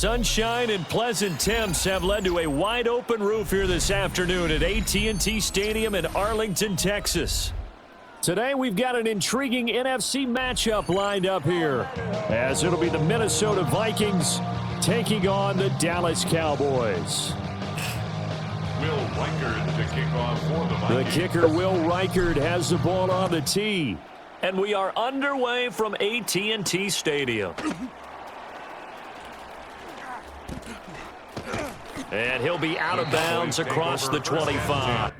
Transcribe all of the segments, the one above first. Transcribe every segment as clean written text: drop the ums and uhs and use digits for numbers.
Sunshine and pleasant temps have led to a wide-open roof here this afternoon at AT&T Stadium in Arlington, Texas. Today, we've got an intriguing NFC matchup lined up here, as it'll be the Minnesota Vikings taking on the Dallas Cowboys. Will Reichard to kick off for the Vikings. The kicker, Will Reichard, has the ball on the tee. And we are underway from AT&T Stadium. And he'll be out of bounds across the 25.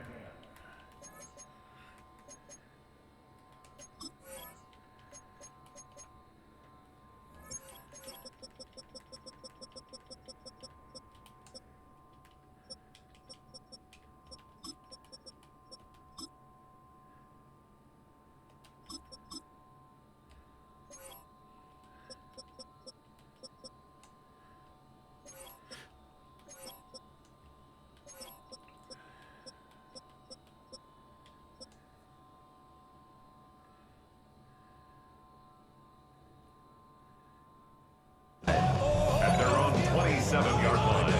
At their own 27-yard line.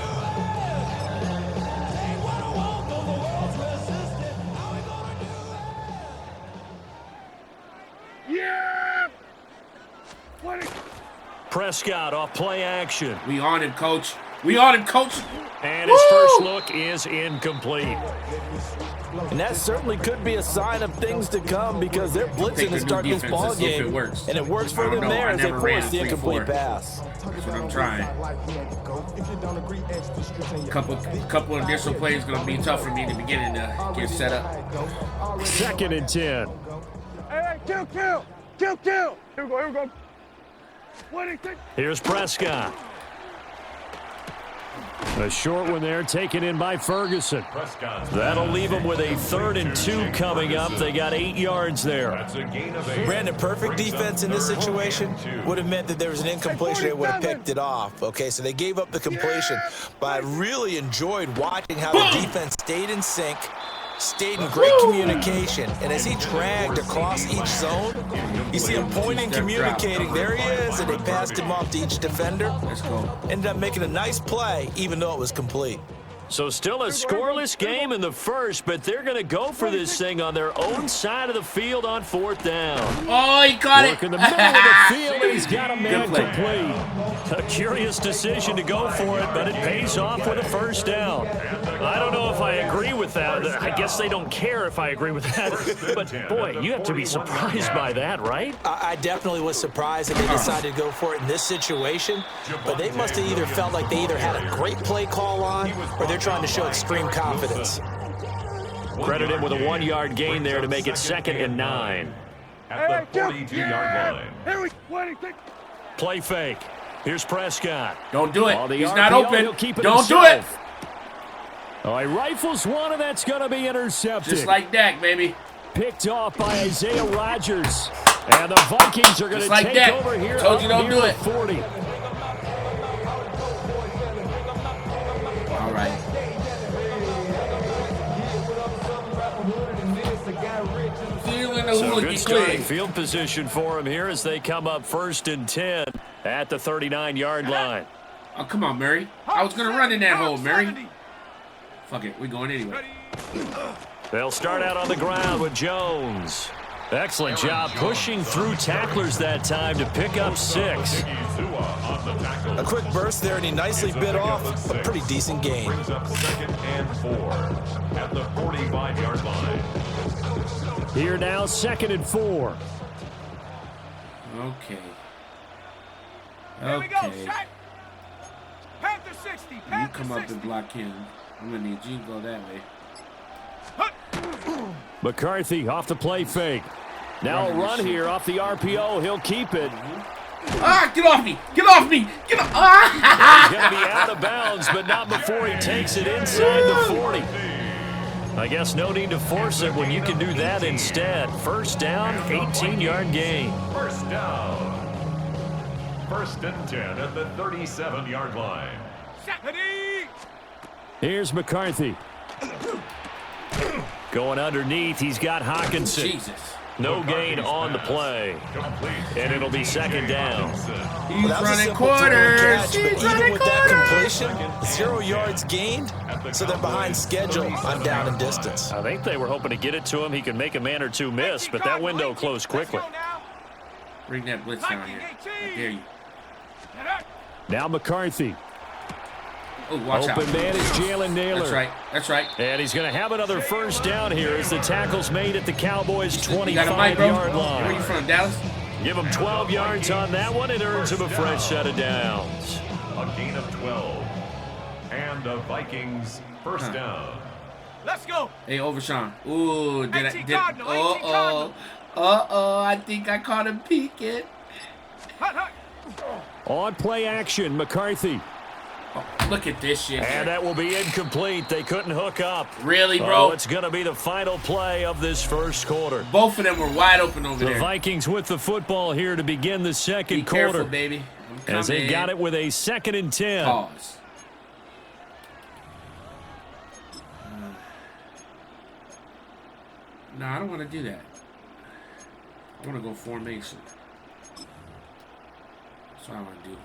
Yeah! Prescott off play action. We on it, coach. We on it, coach. And his first look is incomplete. And that certainly could be a sign of things to come because they're blitzing to start this ball game. And it works for them there as they force the incomplete pass. That's what I'm trying. Couple additional plays going to be tough for me in the beginning to get set up. 2nd and 10. Hey, kill! Here we go. Here's Prescott. A short one there taken in by Ferguson. That'll leave them with a 3rd and 2 coming up. They got 8 yards there. Brandon, perfect defense in this situation would have meant that there was an incompletion. They would have picked it off. Okay, so they gave up the completion. But I really enjoyed watching how the defense stayed in sync, stayed in great communication, and as he dragged across each zone, you see him pointing, communicating. There he is, and they passed him off to each defender. Let's go. Ended up making a nice play, even though it was complete. So still a scoreless game in the first, but they're going to go for this thing on their own side of the field on 4th down. Oh, he caught it. Work in the middle of the field, and he's got a man complete. A curious decision to go for it, but it pays off with a 1st down. I don't know if I agree with that. I guess they don't care if I agree with that. But, boy, you have to be surprised by that, right? I definitely was surprised that they decided to go for it in this situation, but they must have either felt like they either had a great play call on or they're trying to show extreme confidence. Credit him with a 1-yard gain there to make it 2nd and 9. At the 42-yard line. Play fake. Here's Prescott. Don't do it. He's not open. Don't do it. Oh, he rifles one, and that's going to be intercepted. Just like Dak, baby. Picked off by Isaiah Rodgers. And the Vikings are going to take Dak. over here. Told you don't do it. 40. All right. So good starting field position for him here as they come up 1st and 10 at the 39-yard line. Oh, come on, Murray. I was going to run in that hole, Murray. Fuck it. We're going anyway. They'll start out on the ground with Jones. Excellent job pushing through tacklers that time to pick up 6. A quick burst there, and he nicely bit off a pretty decent gain. 2nd and 4 at the 45-yard line. Here now, 2nd and 4. Okay. Here we go, Okay. shot. Panther 60. You Panther come up 60. and block him. I'm going to need you to go that way. McCarthy off the play fake. Now a run here off the RPO. He'll keep it. Ah, get off me! Get off me! Get off! Ah! He's going to be out of bounds, but not before he takes it inside the 40. I guess no need to force it when you can do that instead. 1st down, 18-yard gain. 1st down. 1st and 10 at the 37-yard line. Here's McCarthy. Going underneath, he's got Hawkinson. Jesus. No gain on the play. And it'll be second down. He's running quarters. But even with that completion, 0 yards gained, so they're behind schedule on down and distance. I think they were hoping to get it to him. He could make a man or two miss, but that window closed quickly. Bring that blitz down here. I dare you. Now McCarthy. Oh, watch out. Open man is Jalen Naylor. That's right. That's right. And he's going to have another first down here as the tackle's made at the Cowboys' 25-yard Where line. you from, Dallas? Give him 12 yards on that one. It earns him a fresh set of downs. A gain of 12. And the Vikings first down. Let's go. Hey, Overshawn. Ooh, Cardinal. I think I caught him peeking. On play action, McCarthy. Oh, look at this shit. And that will be incomplete. They couldn't hook up. Really, bro? Oh, it's going to be the final play of this first quarter. Both of them were wide open over there. The Vikings with the football here to begin the second Be quarter. careful, baby. As they got it with a 2nd and 10. Pause. No, I don't want to do that. I want to go formation. That's what I want to do.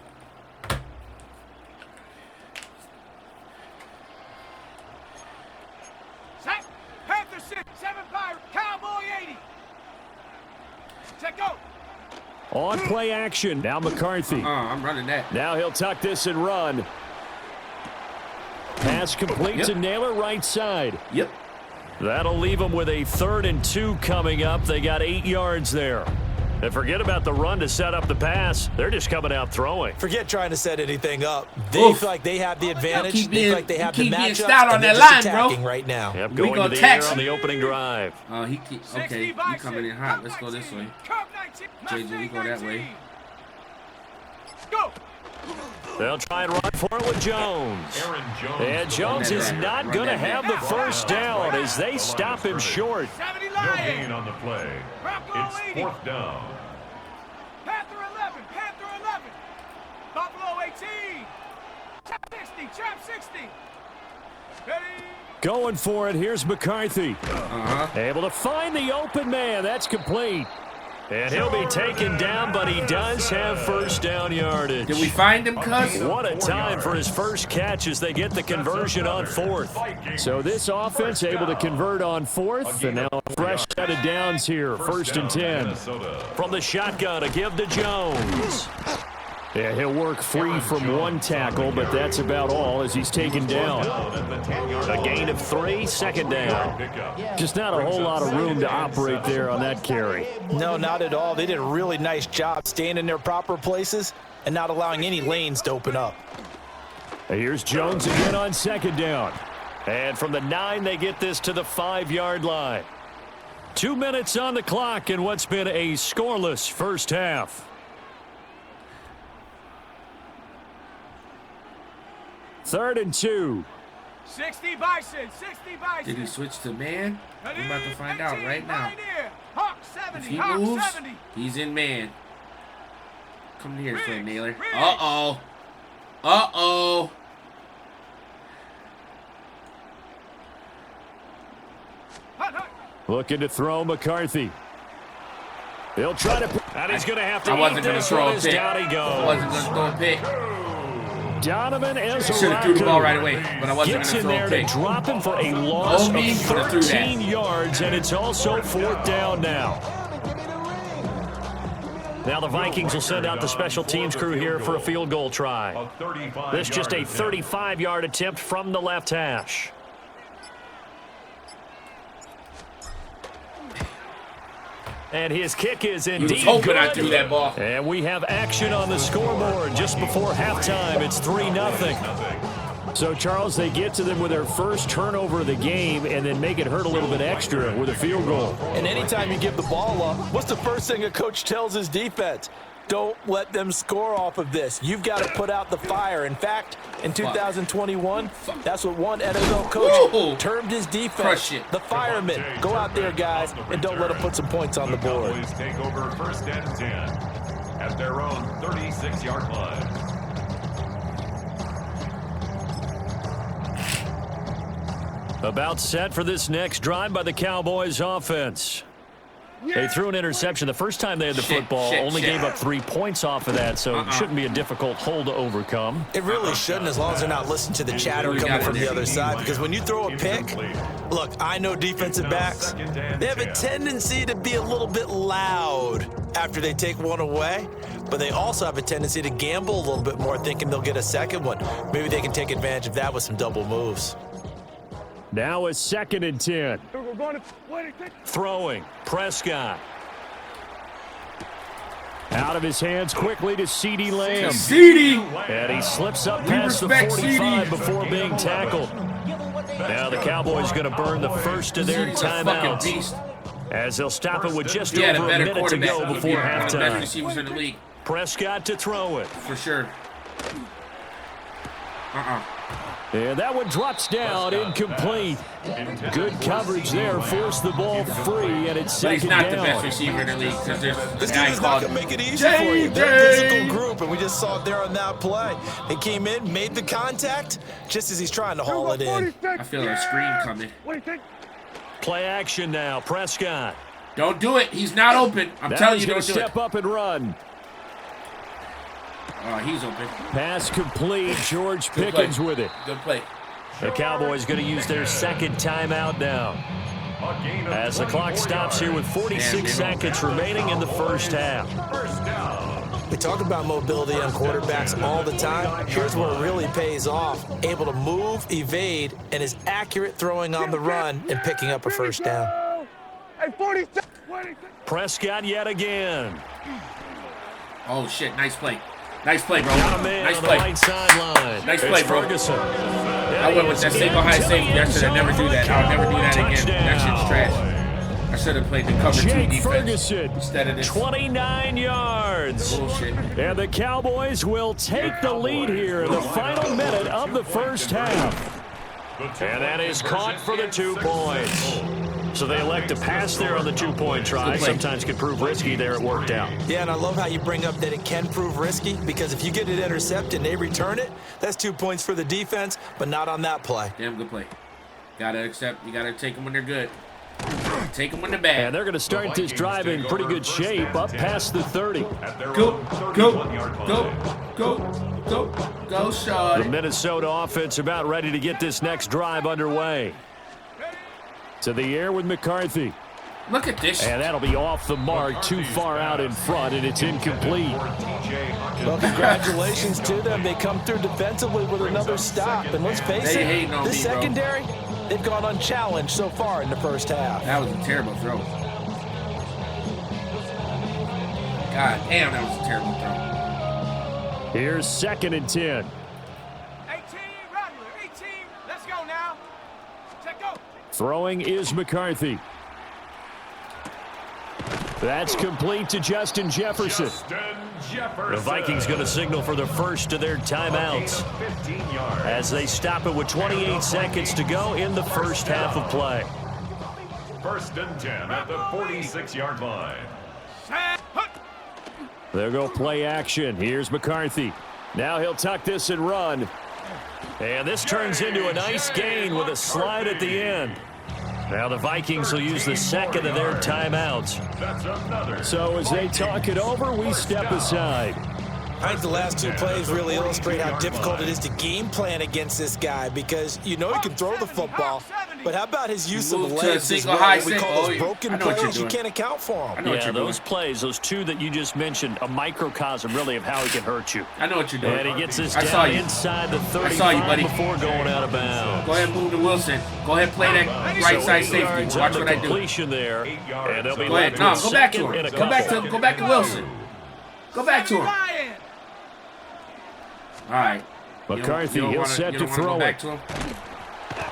Set. Panther 6, 7 Pirate, Cowboy 80. Check go. On play action. Now McCarthy. I'm running that. Now he'll tuck this and run. Pass complete to Naylor, right side. Yep. That'll leave them with a 3rd and 2 coming up. They got 8 yards there. And forget about the run to set up the pass. They're just coming out throwing. Forget trying to set anything up. They feel like they have the advantage. Keep They being- feel like they have the keep being matchup. stout on and they're that just line, bro. attacking right now. Yep, We going gonna to the tax air on him. the opening drive. Oh, okay, you coming in hot. Let's go this way. JJ, we go that way. Go. They'll try and run for it with Jones. Aaron Jones. And Jones is not going to have the first down as they stop him short. 70 No Lions. gain on the play. It's 4th down. Panther 11, Panther 11. Buffalo 18. Trap 60, Trap 60. Ready. Going for it. Here's McCarthy. Able to find the open man. That's complete. And he'll be taken down, but he does have first down yardage. Did we find him, cuz? What a time for his first catch as they get the conversion on 4th. So this offense able to convert on 4th, and now a fresh set of downs here. 1st and 10. From the shotgun, a give to Jones. Yeah, he'll work free from one tackle, but that's about all as he's taken down. A gain of 3, 2nd down. Just not a whole lot of room to operate there on that carry. No, not at all. They did a really nice job staying in their proper places and not allowing any lanes to open up. Here's Jones again on 2nd down. And from the 9, they get this to the 5-yard line. 2 minutes on the clock in what's been a scoreless first half. Third and 2. 60 Bison, 60 Bison. Did he switch to man? We're about to find out right now. Hawk If 70, he Hawk moves, 70. he's in man. Come here, Fred Naylor. Riggs. Uh-oh. Uh-oh. Hut, hut. Looking to throw McCarthy. He'll try to... And he's going to have to I wasn't eat going to this throw one a as pick. down he I goes. wasn't going to throw a pick. Donovan Should have threw the ball right away, but I wasn't gets going to in throw there a to pick. drop him for a loss me, of coulda threw that. 13 yards, and it's also 4th down now. Now the Vikings will send out the special teams crew here for a field goal try. This just a 35-yard attempt from the left hash. And his kick is He indeed was hoping good. I threw that ball. And we have action on the scoreboard just before halftime. It's 3-0. So, Charles, they get to them with their first turnover of the game and then make it hurt a little bit extra with a field goal. And anytime you give the ball up, what's the first thing a coach tells his defense? Don't let them score off of this. You've got to put out the fire. In fact, in 2021, that's what one NFL coach termed his defense. Crush it. The firemen. Go out there, guys, and don't let them put some points on the board. Cowboys take over 1st and 10 at their own 36-yard line. About set for this next drive by the Cowboys offense. They threw an interception the first time they had the football, only gave up 3 points off of that, so it shouldn't be a difficult hole to overcome. It really shouldn't, as long as they're not listening to the chatter coming from the other side, because when you throw a pick, look, I know defensive backs, they have a tendency to be a little bit loud after they take one away, but they also have a tendency to gamble a little bit more, thinking they'll get a second one. Maybe they can take advantage of that with some double moves. Now a 2nd and 10. Throwing. Prescott. Out of his hands quickly to CeeDee Lamb. And he slips up past the 45 before being tackled. Now the Cowboys going to burn the first of their timeouts, as they'll stop it with just over a minute to go before halftime. Prescott to throw it. For sure. And that one drops down, incomplete. Good coverage there, forced the ball free, and it's second down. But he's not the best receiver in the league, because there's this guy is not going to make it easy for you. They're a physical group, and we just saw it there on that play. They came in, made the contact, just as he's trying to haul it in. I feel a screen coming. Play action now, Prescott. Don't do it. He's not open. I'm telling you, don't do it. Step up and run. Oh, he's open. Pass complete. George Pickens with it. Good play. The Cowboys going to use their second timeout now, as the clock stops here with 46 seconds remaining in the first half. We talk about mobility on quarterbacks all the time. Here's where it really pays off. Able to move, evade, and is accurate throwing on the run and picking up a first down. Prescott yet again. Oh, shit. Nice play. Nice play, bro. Nice play. Right sideline. Nice play, bro. Ferguson. I went with that single high safety. I should have never do that. I'll never do that again. That shit's trash. I should have played the cover 2 defense Ferguson, instead of this. 29 yards. Bullshit. And the Cowboys will take the lead here in the final minute of the first half. And that is caught for the 2 points. So they elect to pass there on the 2-point try. Sometimes can prove risky. There it worked out. Yeah, and I love how you bring up that it can prove risky, because if you get it intercepted and they return it, that's 2 points for the defense, but not on that play. Damn good play. Gotta accept. You gotta take them when they're good. Take them when they're bad. And they're going to start this drive in pretty good shape, up past the 30. Go, Sean. The Minnesota offense about ready to get this next drive underway. To the air with McCarthy. Look at this. And that'll be off the mark, too far out in front, and it's incomplete. Well, congratulations to them. They come through defensively with another stop. And let's face it, this secondary, they've gone unchallenged so far in the first half. That was a terrible throw. God damn, that was a terrible throw. Here's 2nd and 10. 18, Rattler, 18. Let's go now. Check go. Throwing is McCarthy. That's complete to Justin Jefferson. The Vikings going to signal for the first of their timeouts as they stop it with 28 seconds to go in the first half of play. 1st and 10 at the 46-yard line. They'll go play action. Here's McCarthy. Now he'll tuck this and run. And this turns into a nice gain with a slide at the end. Now the Vikings will use the second of their timeouts. So as they talk it over, we step aside. I think the last 2 plays really illustrate how difficult it is to game plan against this guy, because you know he can throw the football, but how about his use of legs as well? What we call those broken plays, you can't account for them. Yeah, those plays, those 2 that you just mentioned, a microcosm really of how he can hurt you. I know what you're doing. And he gets this down inside the 35 before going out of bounds. Go ahead and move to Wilson. Go ahead and play that right side safety. Watch what I do. Completion there. And they'll be go ahead. No, go back to him. Go back to Wilson. Go back to him. All right. McCarthy, he'll set to throw it.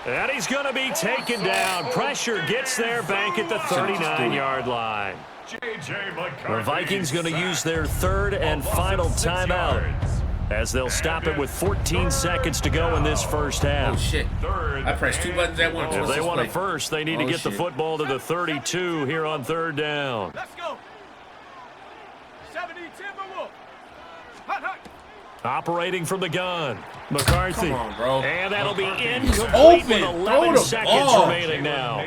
And he's going to be taken down. Pressure gets there back at the 39-yard line. The Vikings going to use their 3rd and final timeout, as they'll stop it with 14 seconds to go in this first half. Oh, shit. I pressed 2 buttons at once. If they want it first, they need to get the football to the 32 here on 3rd down. Let's go. 70 Timberwolf. Hut, hut. Operating from the gun, McCarthy. Come on, bro. And that'll be incomplete with 11 seconds remaining now.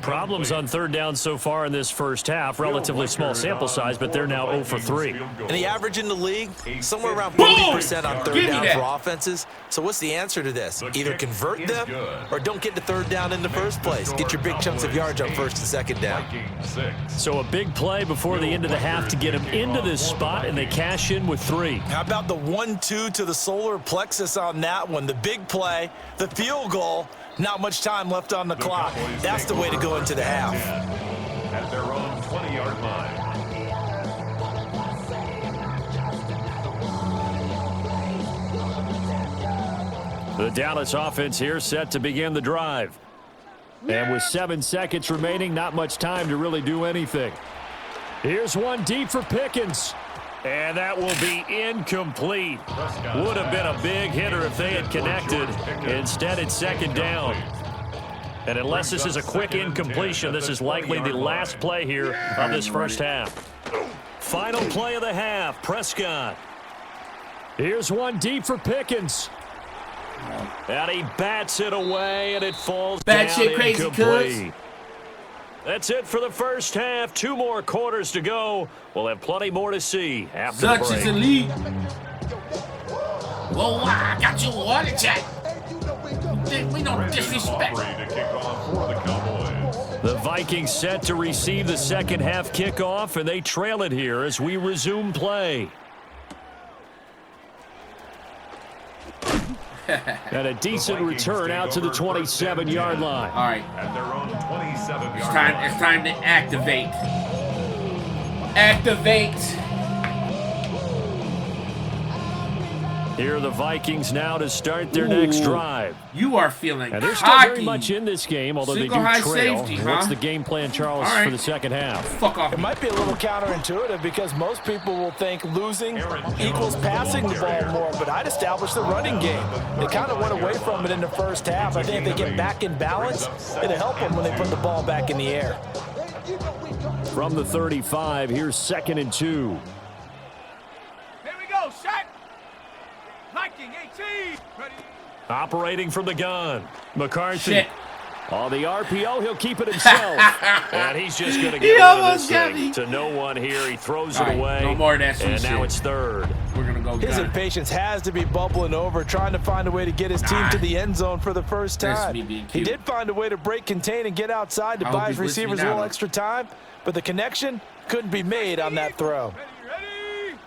Problems on third down so far in this first half. Relatively small sample size, but they're now 0 for 3. And the average in the league, somewhere around 40% on third down for offenses. So what's the answer to this? Either convert them or don't get to third down in the first place. Get your big chunks of yards on first and second down. So a big play before the end of the half to get him into this spot, and they cash in with 3. How about the 1-2 to the solar plexus on that one? The big play, the field goal, not much time left on the clock. That's the way to go into the half. At their own 20-yard line. The Dallas offense here set to begin the drive. And with 7 seconds remaining, not much time to really do anything. Here's one deep for Pickens. And that will be incomplete. Would have been a big hitter if they had connected. Instead, it's second down. And unless this is a quick incompletion, this is likely the last play here of this first half. Final play of the half, Prescott. Here's one deep for Pickens. And he bats it away, and it falls down incomplete. That's it for the first half. 2 more quarters to go. We'll have plenty more to see after the break. Such is elite. Whoa, I got you on it, Jack. We don't disrespect. The Vikings set to receive the second half kickoff, and they trail it here as we resume play. And a decent return out to the 27-yard line. All right. At their own 27-yard It's time to activate. Activate. Here are the Vikings now to start their next drive. You are feeling and they're cocky. still very much in this game, although Single they do high trail. Safety, What's the game plan, Charles, for the second half? Fuck off. It might be a little counterintuitive because most people will think losing equals passing the ball more, but I'd establish the running game. They kind of went away from it in the first half. I think if they get back in balance, it'll help them when they put the ball back in the air. From the 35, here's 2nd and 2. Here we go, set. Viking 18. Ready. Operating from the gun. McCarthy. Shit. On the RPO, he'll keep it himself. And he's just going to get rid of this thing to no one here. He throws it away. No more of that and now shit. It's 3rd. We're going to go His gun. impatience has to be bubbling over, trying to find a way to get his team to the end zone for the first That's time. me being He cute. did find a way to break, contain, and get outside to I buy hope his he's listening receivers a little now. extra time, but the connection couldn't be made on that throw. Ready.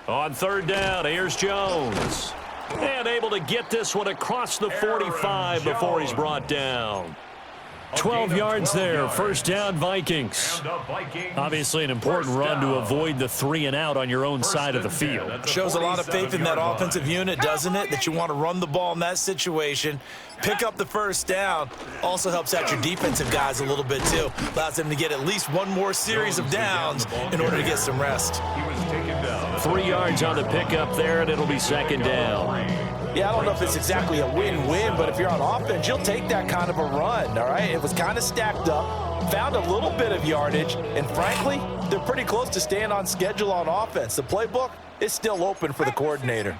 On 3rd down, here's Jones. And able to get this one across the 45 before he's brought down. 12 yards there, first down Vikings. Obviously an important run to avoid the 3 and out on your own side of the field. Shows a lot of faith in that offensive unit, doesn't it? That you want to run the ball in that situation, pick up the first down. Also helps out your defensive guys a little bit too. Allows them to get at least one more series of downs in order to get some rest. 3 yards on the pickup there, and it'll be 2nd down. Yeah, I don't know if it's exactly a win-win, but if you're on offense, you'll take that kind of a run, all right? It was kind of stacked up, found a little bit of yardage, and frankly, they're pretty close to staying on schedule on offense. The playbook is still open for the coordinator.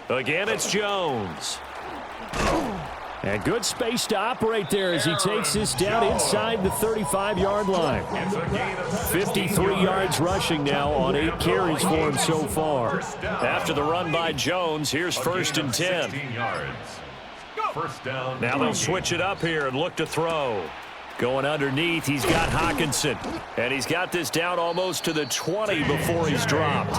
Again, it's Jones. And good space to operate there as he takes this down inside the 35-yard line. 53 yards rushing now on 8 carries for him so far. After the run by Jones, here's 1st and 10. Now they'll switch it up here and look to throw. Going underneath, he's got Hawkinson. And he's got this down almost to the 20 before he's dropped.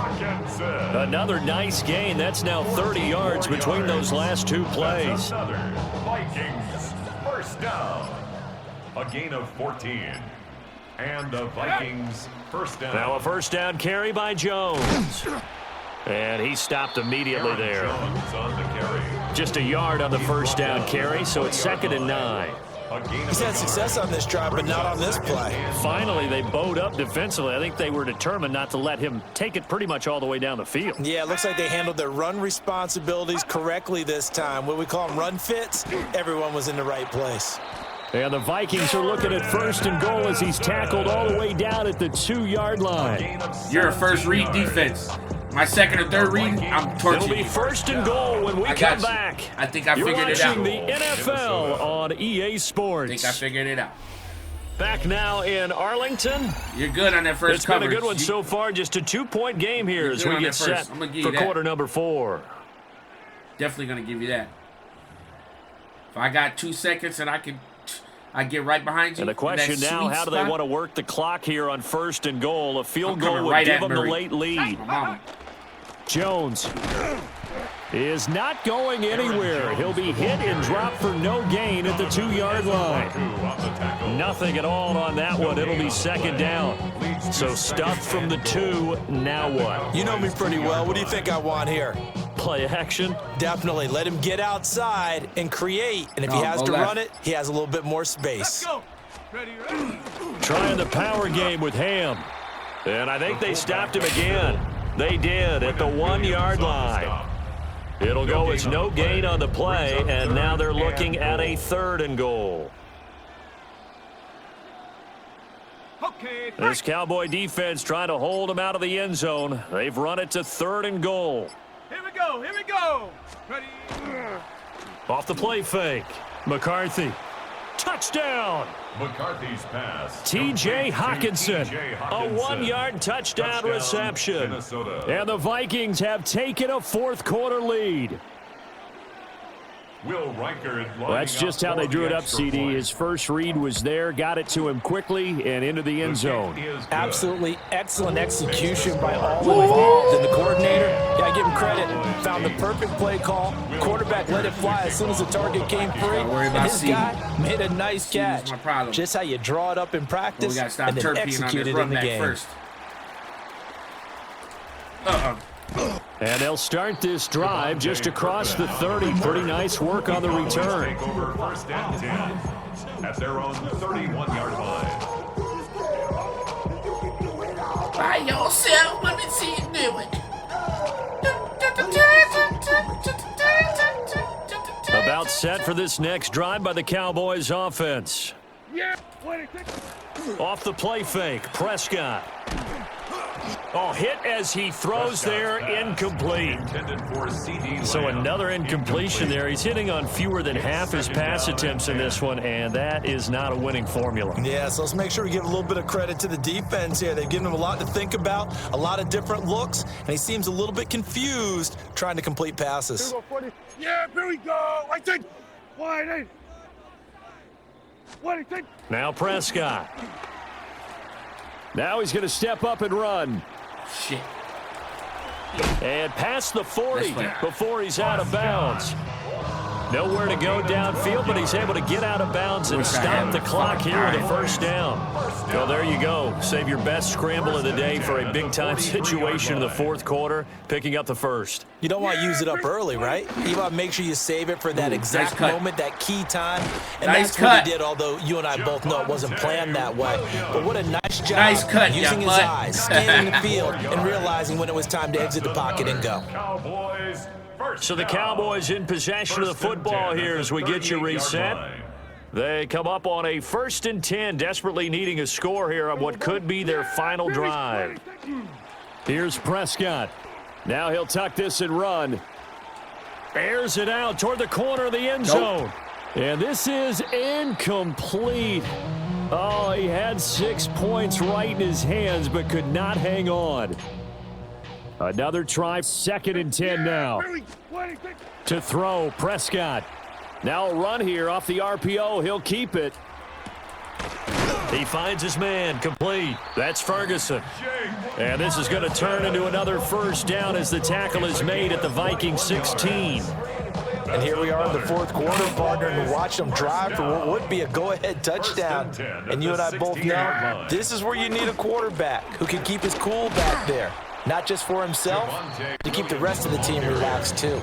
Another nice gain. That's now 30 yards between those last 2 plays. Vikings, first down. A gain of 14. And the Vikings, first down. Now a first down carry by Jones. And he stopped immediately there. Jones on the carry. Just a yard on the first down carry, so it's 2nd and 9. He's had success on this drive, but not on this play. Finally, they bowed up defensively. I think they were determined not to let him take it pretty much all the way down the field. Yeah, it looks like they handled their run responsibilities correctly this time. What we call them run fits, everyone was in the right place. And the Vikings are looking at 1st and goal as he's tackled all the way down at the 2-yard line. You're a first read defense. My second or third read, I'm torching It'll be you. 1st and goal when we come back. I think I figured it out. You're watching the NFL on EA Sports. I think I figured it out. Back now in Arlington. You're good on that first coverage. It's been a good one so far. Just a 2-point game here as we get set for quarter number 4. Definitely going to give you that. If I got 2 seconds and I get right behind you. And the question now, how do they want to work the clock here on 1st and goal? A field goal would right give them the Murray. late lead. Jones is not going anywhere. He'll be hit and dropped for no gain at the 2-yard line. Nothing at all on that one. It'll be 2nd down. So stuffed from the 2. Now what? You know me pretty well. What do you think I want here? Play action. Definitely. Let him get outside and create. And if he has to run it, he has a little bit more space. Let's go. Ready, ready. Trying the power game with Ham. And I think they stopped him again. They did at the 1-yard line. It'll go as no gain on the play, and now they're looking at a 3rd and goal. Okay. This Cowboy defense trying to hold them out of the end zone. They've run it to 3rd and goal. Here we go. Here we go. Ready. Off the play fake. McCarthy. Touchdown. McCarthy's pass. T.J. Hawkinson. A 1-yard touchdown reception. Minnesota. And the Vikings have taken a 4th quarter lead. Will Reichard. Well, that's just how they drew it up, CD. His first read was there, got it to him quickly, and into the end zone. Absolutely excellent execution by all involved. And the coordinator, gotta give him credit, found the perfect play call. Quarterback let it fly as soon as the target came free. And his guy made a nice catch. Just how you draw it up in practice and then execute it in the game. First. And they'll start this drive just across the 30. Pretty nice work on the return. Take over 1st and 10 at their own 31-yard line. By yourself, let me see you do it. About set for this next drive by the Cowboys offense. Yeah. Off the play fake, Prescott. Oh, hit as he throws there, incomplete. So another incompletion there. He's hitting on fewer than half his pass attempts in this one, and that is not a winning formula. Yeah, so let's make sure we give a little bit of credit to the defense here. They've given him a lot to think about, a lot of different looks, and he seems a little bit confused trying to complete passes. Yeah, here we go. I think. Wide. What do you think? Now Prescott. Now he's going to step up and run. Shit. And past the 40 before he's out of bounds. Nowhere to go downfield, but he's able to get out of bounds and stop the clock here with a 1st down. So there you go. Save your best scramble of the day for a big-time situation in the 4th quarter, picking up the 1st. You don't want to use it up early, right? You want to make sure you save it for that exact moment, that key time. And that's what he did, although you and I both know it wasn't planned that way. But what a nice job using his eyes, scanning the field, and realizing when it was time to exit the pocket and go. So the Cowboys in possession of the football here as we get you reset. They come up on a 1st and 10, desperately needing a score here on what could be their final drive. Here's Prescott. Now he'll tuck this and run. Airs it out toward the corner of the end zone. And this is incomplete. Oh, he had 6 points right in his hands, but could not hang on. Another try, 2nd and 10 now. To throw, Prescott. Now a run here off the RPO. He'll keep it. He finds his man, complete. That's Ferguson. And this is going to turn into another 1st down as the tackle is made at the Vikings 16. And here we are in the 4th quarter, partner, and watch them drive for what would be a go-ahead touchdown. And you and I both know this is where you need a quarterback who can keep his cool back there. Not just for himself, to keep the rest of the team relaxed too.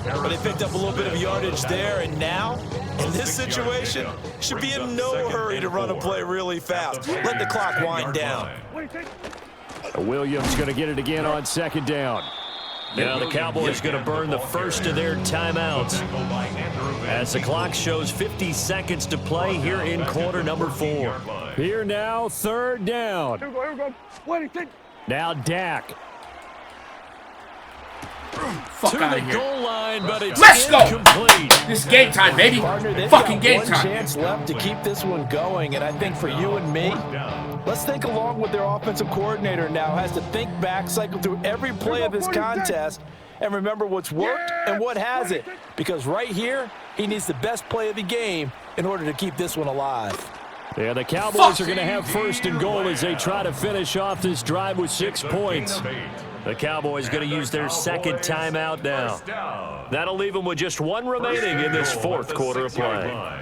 But they picked up a little bit of yardage there, and now, in this situation, should be in no hurry to run a play really fast. Let the clock wind down. Williams going to get it again on 2nd down. Now the Cowboys going to burn the first of their timeouts as the clock shows 50 seconds to play here in quarter number 4. Here now, third down. Here we go. Now Dak. Fuck To out the of here. goal line, but it's Let's go. incomplete. This game time, baby. Partner, they've Fucking got game one time. chance left to keep this one going, and I think for you and me, let's think along with their offensive coordinator now has to think back, cycle through every play of this contest, and remember what's worked and what hasn't. Because right here, he needs the best play of the game in order to keep this one alive. Yeah, the Cowboys are going to have first and goal as they try to finish off this drive with 6 points. The Cowboys going to use their second timeout now. That'll leave them with just 1 remaining in this fourth quarter of play.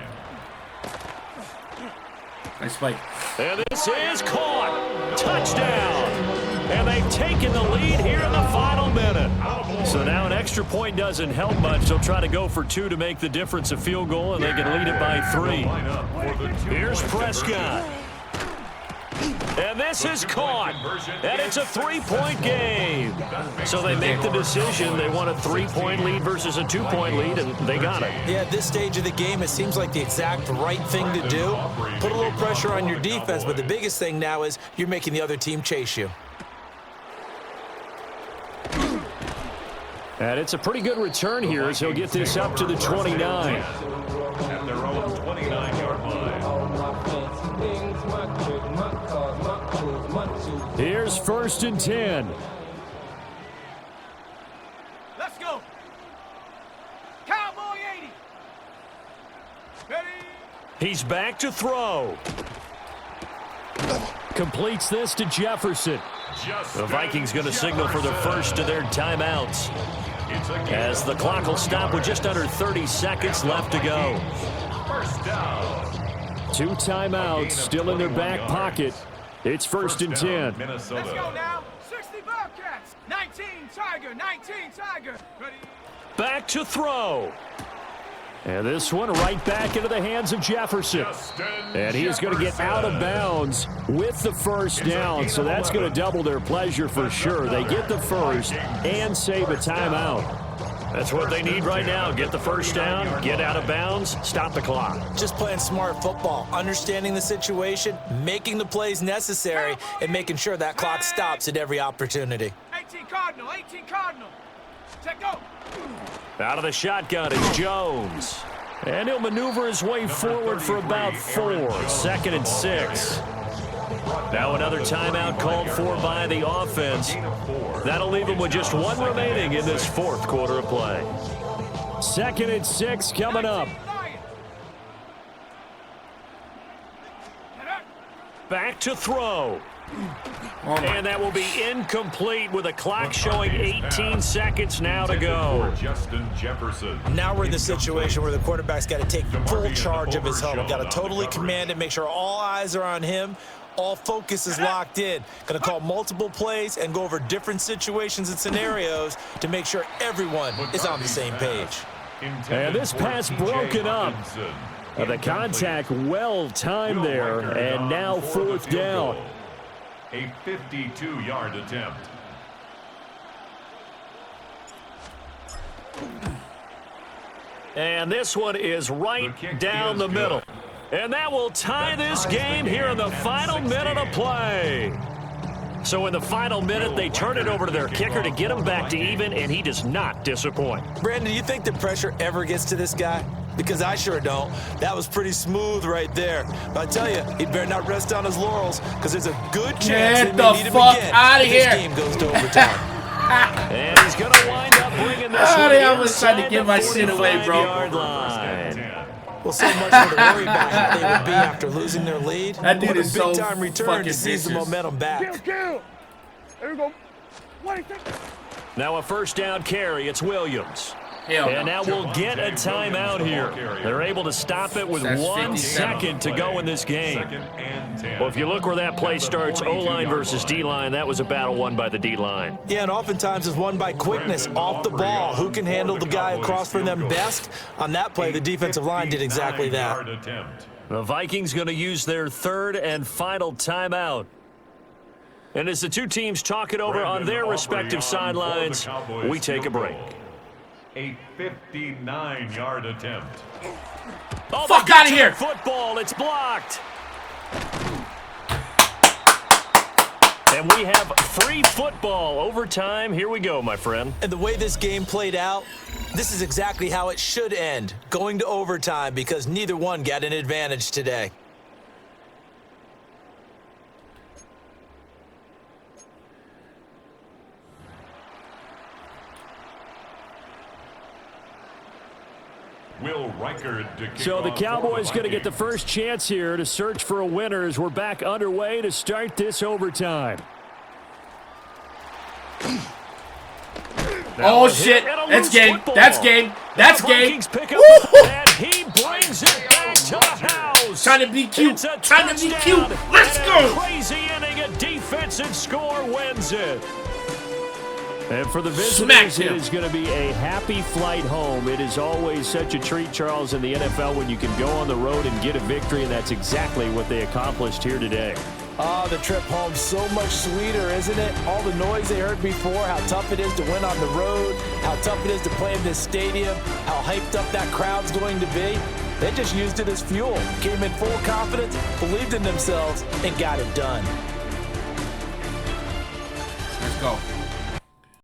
Nice play. And this is caught. Touchdown. And they've taken the lead here in the final minute. So now an extra point doesn't help much. They'll try to go for 2 to make the difference a field goal, and they can lead it by 3. Here's Prescott. And this is caught. And it's a 3-point game. So they make the decision. They want a 3-point lead versus a 2-point lead, and they got it. Yeah, at this stage of the game, it seems like the exact right thing to do. Put a little pressure on your defense, but the biggest thing now is you're making the other team chase you. And it's a pretty good return here as he'll get this up to the 29. At their own 29-yard line. Here's first and 10. Let's go. Cowboy 80. Ready? He's back to throw. Completes this to Jefferson. The Vikings going to signal for the first of their timeouts as the clock will stop with just under 30 seconds left to go. First down. 2 timeouts still in their back pocket. It's first and 10. Let's go now. 60 Bobcats. 19 Tiger. 19 Tiger. Ready? Back to throw. And this one right back into the hands of Jefferson. And he is going to get out of bounds with the first down. So that's going to double their pleasure for sure. They get the first and save a timeout. That's what they need right now. Get the first down, get out of bounds, stop the clock. Just playing smart football, understanding the situation, making the plays necessary, and making sure that clock stops at every opportunity. 18 Cardinal. 18 Cardinal. Check go. Out of the shotgun is Jones. And he'll maneuver his way forward for about 4. Second and 6. Now another timeout called for by the offense. That'll leave them with just 1 remaining in this fourth quarter of play. Second and 6 coming up. Back to throw. And that will be incomplete with a clock showing 18 seconds now to go. Justin Jefferson. Now we're in the situation where the quarterback's got to take full charge of his huddle. Got to totally command it, make sure all eyes are on him. All focus is locked in. Going to call multiple plays and go over different situations and scenarios to make sure everyone is on the same page. And this pass broken up. The contact well timed there, and now fourth down. A 52-yard attempt. And this one is right down the middle. And that will tie this game here in the final minute of play. So in the final minute, they turn it over to their kicker to get him back to even, and he does not disappoint. Brandon, do you think the pressure ever gets to this guy? Because I sure don't. That was pretty smooth right there. But I tell you, he better not rest on his laurels, because there's a good chance they may need him again if this game goes to overtime. And he's going to wind up bringing this one I was trying to get my shit away, bro. Well, so much more to worry about how they would be after losing their lead. That dude What a is so big-time return fucking to seize the vicious. momentum back. Kill. There we go. What is it? Now a first down carry. It's Williams. Hell And no. now we'll get a timeout here. They're able to stop it with That's 1 57. second to go in this game. Second and 10. Well, if you look where that play starts, O-line versus D-line, that was a battle won by the D-line. Yeah, and oftentimes it's won by quickness off the ball. Who can handle the guy across from them best? On that play, the defensive line did exactly that. 59-yard attempt. The Vikings going to use their third and final timeout. And as the two teams talk it over on their respective sidelines, we take a break. A 59-yard attempt. Oh, Fuck out of here! Football, it's blocked. And we have free football. Overtime, here we go, my friend. And the way this game played out, this is exactly how it should end, going to overtime, because neither one got an advantage today. So the Cowboys going to get the first chance here to search for a winner as we're back underway to start this overtime. Oh, shit. That's game. That's game. That's game. And he brings it back to the house. Trying to be cute. Trying to be cute. Let's go. Crazy inning, a defensive score wins it. And for the visitors, it is going to be a happy flight home. It is always such a treat, Charles, in the NFL when you can go on the road and get a victory, and that's exactly what they accomplished here today. Oh, the trip home so much sweeter, isn't it? All the noise they heard before, how tough it is to win on the road, how tough it is to play in this stadium, how hyped up that crowd's going to be. They just used it as fuel, came in full confidence, believed in themselves, and got it done. Let's go.